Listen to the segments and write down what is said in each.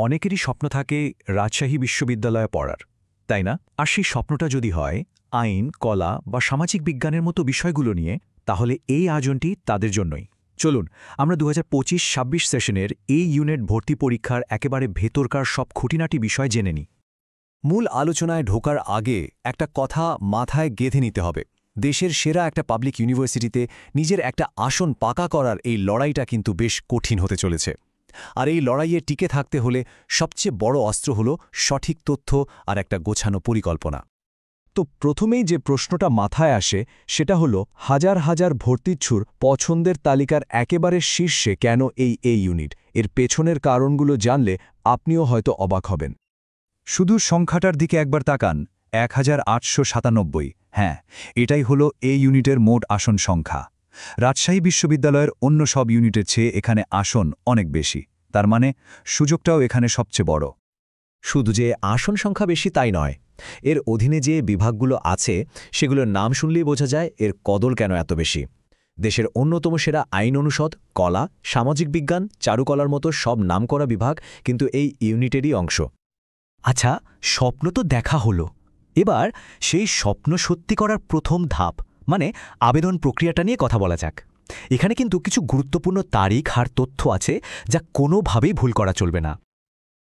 অনেকেরই স্বপ্ন থাকে রাজশাহী বিশ্ববিদ্যালয়ে পড়ার, তাই না? আর সেই স্বপ্নটা যদি হয় আইন, কলা বা সামাজিক বিজ্ঞানের মতো বিষয়গুলো নিয়ে, তাহলে এই আয়োজনটি তাদের জন্যই। চলুন আমরা 2025-26 সেশনের এই ইউনিট ভর্তি পরীক্ষার একেবারে ভেতরকার সব খুঁটিনাটি বিষয় জেনে নিই। মূল আলোচনায় ঢোকার আগে একটা কথা মাথায় গেঁথে নিতে হবে। দেশের সেরা একটা পাবলিক ইউনিভার্সিটিতে নিজের একটা আসন পাকা করার এই লড়াইটা কিন্তু বেশ কঠিন হতে চলেছে। আর এই লড়াইয়ে টিকে থাকতে হলে সবচেয়ে বড় অস্ত্র হল সঠিক তথ্য আর একটা গোছানো পরিকল্পনা। তো প্রথমেই যে প্রশ্নটা মাথায় আসে সেটা হলো, হাজার হাজার ভর্তিচ্ছুর পছন্দের তালিকার একেবারে শীর্ষে কেন এই ইউনিট? এর পেছনের কারণগুলো জানলে আপনিও হয়তো অবাক হবেন। শুধু সংখ্যাটার দিকে একবার তাকান, 1897। হ্যাঁ, এটাই হলো এই ইউনিটের মোট আসন সংখ্যা। রাজশাহী বিশ্ববিদ্যালয়ের অন্য সব ইউনিটের চেয়ে এখানে আসন অনেক বেশি, তার মানে সুযোগটাও এখানে সবচেয়ে বড়। শুধু যে আসন সংখ্যা বেশি তাই নয়, এর অধীনে যে বিভাগগুলো আছে সেগুলোর নাম শুনলেই বোঝা যায় এর কদর কেন এত বেশি। দেশের অন্যতম সেরা আইন অনুষদ, কলা, সামাজিক বিজ্ঞান, চারুকলার মতো সব নামকরা বিভাগ কিন্তু এই ইউনিটেরই অংশ। আচ্ছা, স্বপ্ন তো দেখা হলো, এবার সেই স্বপ্ন সত্যি করার প্রথম ধাপ মানে আবেদন প্রক্রিয়াটা নিয়ে কথা বলা যাক। এখানে কিন্তু কিছু গুরুত্বপূর্ণ তারিখ আর তথ্য আছে যা কোনোভাবেই ভুল করা চলবে না।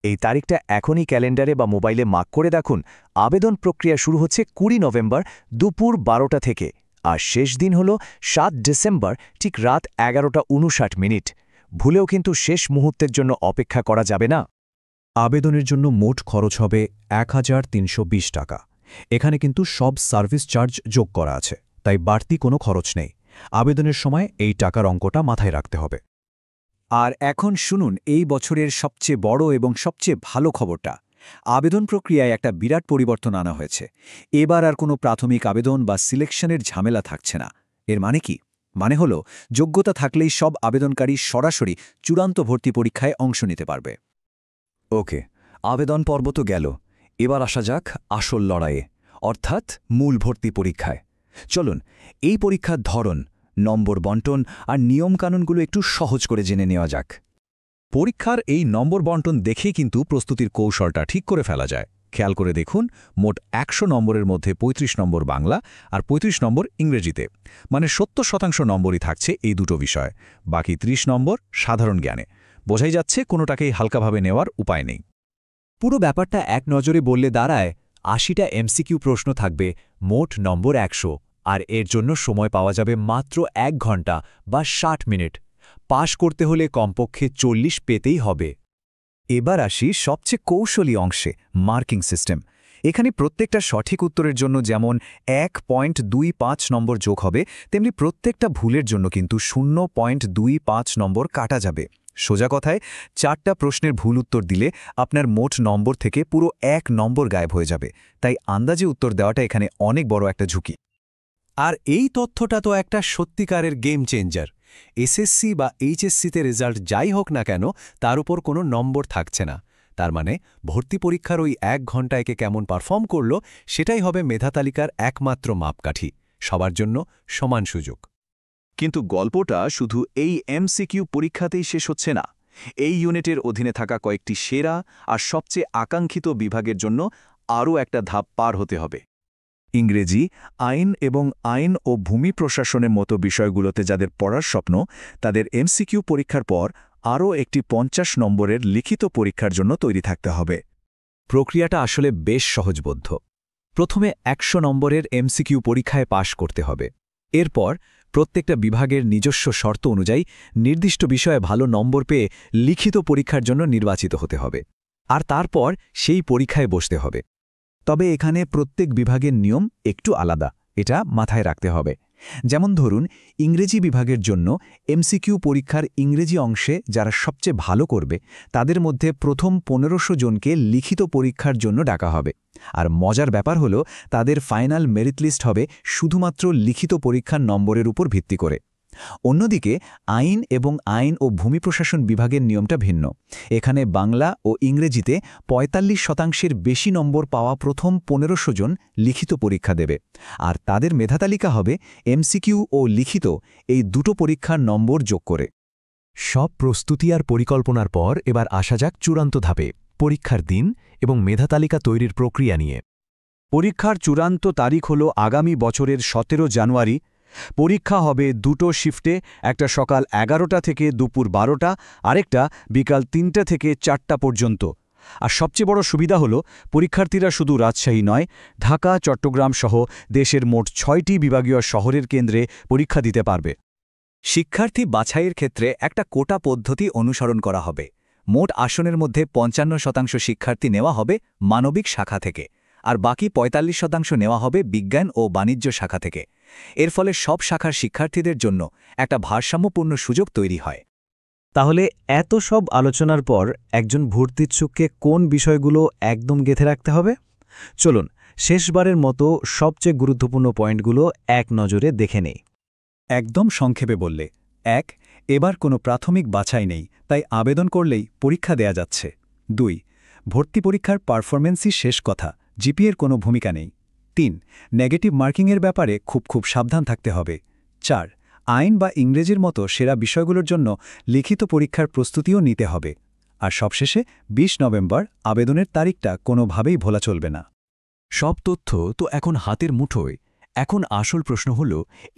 এই তারিখটা এখনই ক্যালেন্ডারে বা মোবাইলে মার্ক করে দেখুন। আবেদন প্রক্রিয়া শুরু হচ্ছে 20 নভেম্বর দুপুর 12টা থেকে, আর শেষ দিন হল 7 ডিসেম্বর ঠিক রাত 11:59। ভুলেও কিন্তু শেষ মুহূর্তের জন্য অপেক্ষা করা যাবে না। আবেদনের জন্য মোট খরচ হবে 1320 টাকা। এখানে কিন্তু সব সার্ভিস চার্জ যোগ করা আছে, তাই বাড়তি কোনো খরচ নেই। আবেদনের সময় এই টাকার অঙ্কটা মাথায় রাখতে হবে। আর এখন শুনুন এই বছরের সবচেয়ে বড় এবং সবচেয়ে ভালো খবরটা। আবেদন প্রক্রিয়ায় একটা বিরাট পরিবর্তন আনা হয়েছে। এবার আর কোনো প্রাথমিক আবেদন বা সিলেকশনের ঝামেলা থাকছে না। এর মানে কি? মানে হলো, যোগ্যতা থাকলেই সব আবেদনকারী সরাসরি চূড়ান্ত ভর্তি পরীক্ষায় অংশ নিতে পারবে। ওকে, আবেদন পর্ব তো গেল, এবার আসা যাক আসল লড়াইয়ে, অর্থাৎ মূল ভর্তি পরীক্ষায়। চলুন এই পরীক্ষার ধরন, নম্বর বন্টন আর নিয়মকানুনগুলো একটু সহজ করে জেনে নেওয়া যাক। পরীক্ষার এই নম্বর বন্টন দেখেই কিন্তু প্রস্তুতির কৌশলটা ঠিক করে ফেলা যায়। খেয়াল করে দেখুন, মোট 100 নম্বরের মধ্যে 35 নম্বর বাংলা আর 35 নম্বর ইংরেজিতে, মানে 70% নম্বরই থাকছে এই দুটো বিষয়। বাকি 30 নম্বর সাধারণ জ্ঞানে। বোঝাই যাচ্ছে কোনোটাকেই হালকাভাবে নেওয়ার উপায় নেই। পুরো ব্যাপারটা এক নজরে বললে দাঁড়ায়, 80টা এমসিকিউ প্রশ্ন থাকবে, মোট নম্বর 100, আর এর জন্য সময় পাওয়া যাবে মাত্র 1 ঘন্টা বা 60 মিনিট। পাশ করতে হলে কমপক্ষে 40 পেতেই হবে। এবার আসি সবচেয়ে কৌশলী অংশে, মার্কিং সিস্টেম। এখানে প্রত্যেকটা সঠিক উত্তরের জন্য যেমন 1.25 নম্বর যোগ হবে, তেমনি প্রত্যেকটা ভুলের জন্য কিন্তু 0.25 নম্বর কাটা যাবে। সোজা কথায়, 4টা প্রশ্নের ভুল উত্তর দিলে আপনার মোট নম্বর থেকে পুরো 1 নম্বর গায়েব হয়ে যাবে। তাই আন্দাজে উত্তর দেওয়াটা এখানে অনেক বড় একটা ঝুঁকি। আর এই তথ্যটা তো একটা সত্যিকারের গেম চেঞ্জার। এসএসসি বা এইচএসসিতে রেজাল্ট যাই হোক না কেন, তার উপর কোনো নম্বর থাকছে না। তার মানে ভর্তি পরীক্ষার ওই 1 ঘন্টা একে কেমন পারফর্ম করল সেটাই হবে মেধা তালিকার একমাত্র মাপকাঠি। সবার জন্য সমান সুযোগ। কিন্তু গল্পটা শুধু এই এমসিকিউ পরীক্ষাতেই শেষ হচ্ছে না। এই ইউনিটের অধীনে থাকা কয়েকটি সেরা আর সবচেয়ে আকাঙ্ক্ষিত বিভাগের জন্য আরও একটা ধাপ পার হতে হবে। ইংরেজি, আইন এবং আইন ও ভূমি প্রশাসনের মতো বিষয়গুলোতে যাদের পড়ার স্বপ্ন, তাদের এমসিকিউ পরীক্ষার পর আরও একটি 50 নম্বরের লিখিত পরীক্ষার জন্য তৈরি থাকতে হবে। প্রক্রিয়াটা আসলে বেশ সহজবোধ্য। প্রথমে 100 নম্বরের এমসিকিউ পরীক্ষায় পাশ করতে হবে। এরপর প্রত্যেকটা বিভাগের নিজস্ব শর্ত অনুযায়ী নির্দিষ্ট বিষয়ে ভালো নম্বর পেয়ে লিখিত পরীক্ষার জন্য নির্বাচিত হতে হবে। আর তারপর সেই পরীক্ষায় বসতে হবে। তবে এখানে প্রত্যেক বিভাগের নিয়ম একটু আলাদা, এটা মাথায় রাখতে হবে। যেমন ধরুন, ইংরেজি বিভাগের জন্য এমসিকিউ পরীক্ষার ইংরেজি অংশে যারা সবচেয়ে ভালো করবে তাদের মধ্যে প্রথম 1500 জনকে লিখিত পরীক্ষার জন্য ডাকা হবে। আর মজার ব্যাপার হলো, তাদের ফাইনাল মেরিট লিস্ট হবে শুধুমাত্র লিখিত পরীক্ষার নম্বরের উপর ভিত্তি করে। অন্যদিকে আইন এবং আইন ও ভূমি প্রশাসন বিভাগের নিয়মটা ভিন্ন। এখানে বাংলা ও ইংরেজিতে 45% বেশি নম্বর পাওয়া প্রথম 1500 জন লিখিত পরীক্ষা দেবে, আর তাদের মেধাতালিকা হবে এমসিকিউ ও লিখিত এই দুটো পরীক্ষার নম্বর যোগ করে। সব প্রস্তুতি আর পরিকল্পনার পর এবার আসা যাক চূড়ান্ত ধাপে। পরীক্ষার দিন এবং মেধা তালিকা তৈরির প্রক্রিয়া নিয়ে। পরীক্ষার চূড়ান্ত তারিখ হল আগামী বছরের 17 জানুয়ারি। পরীক্ষা হবে দুটো শিফটে, একটা সকাল 11টা থেকে দুপুর 12টা, আরেকটা বিকাল 3টা থেকে 4টা পর্যন্ত। আর সবচেয়ে বড় সুবিধা হল পরীক্ষার্থীরা শুধু রাজশাহী নয়, ঢাকা, চট্টগ্রাম সহ দেশের মোট 6টি বিভাগীয় শহরের কেন্দ্রে পরীক্ষা দিতে পারবে। শিক্ষার্থী বাছাইয়ের ক্ষেত্রে একটা কোটা পদ্ধতি অনুসরণ করা হবে। মোট আসনের মধ্যে 55% শিক্ষার্থী নেওয়া হবে মানবিক শাখা থেকে, আর বাকি 45% নেওয়া হবে বিজ্ঞান ও বাণিজ্য শাখা থেকে। এর ফলে সব শাখার শিক্ষার্থীদের জন্য একটা ভারসাম্যপূর্ণ সুযোগ তৈরি হয়। তাহলে এত সব আলোচনার পর একজন ভর্তিচ্ছুককে কোন বিষয়গুলো একদম গেঁথে রাখতে হবে? চলুন শেষবারের মতো সবচেয়ে গুরুত্বপূর্ণ পয়েন্টগুলো এক নজরে দেখে নেই। একদম সংক্ষেপে বললে, 1. এবার কোনো প্রাথমিক বাছাই নেই, তাই আবেদন করলেই পরীক্ষা দেয়া যাচ্ছে। 2. ভর্তি পরীক্ষার পারফরমেন্সই শেষ কথা, জিপিএর কোনো ভূমিকা নেই। 3. নেগেটিভ মার্কিংয়ের ব্যাপারে খুব সাবধান থাকতে হবে। 4. আইন বা ইংরেজির মতো সেরা বিষয়গুলোর জন্য লিখিত পরীক্ষার প্রস্তুতিও নিতে হবে। আর সবশেষে 20 নভেম্বর আবেদনের তারিখটা কোনোভাবেই ভোলা চলবে না। সব তথ্য তো এখন হাতের মুঠোয়। এখন আসল প্রশ্ন হল,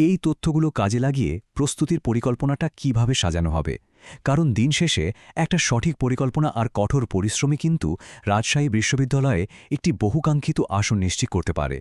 এই তথ্যগুলো কাজে লাগিয়ে প্রস্তুতির পরিকল্পনাটা কিভাবে সাজানো হবে। কারণ দিন শেষে একটা সঠিক পরিকল্পনা আর কঠোর পরিশ্রমই কিন্তু রাজশাহী বিশ্ববিদ্যালয়ে একটি বহুকাঙ্ক্ষিত আসন নিশ্চিত করতে পারে।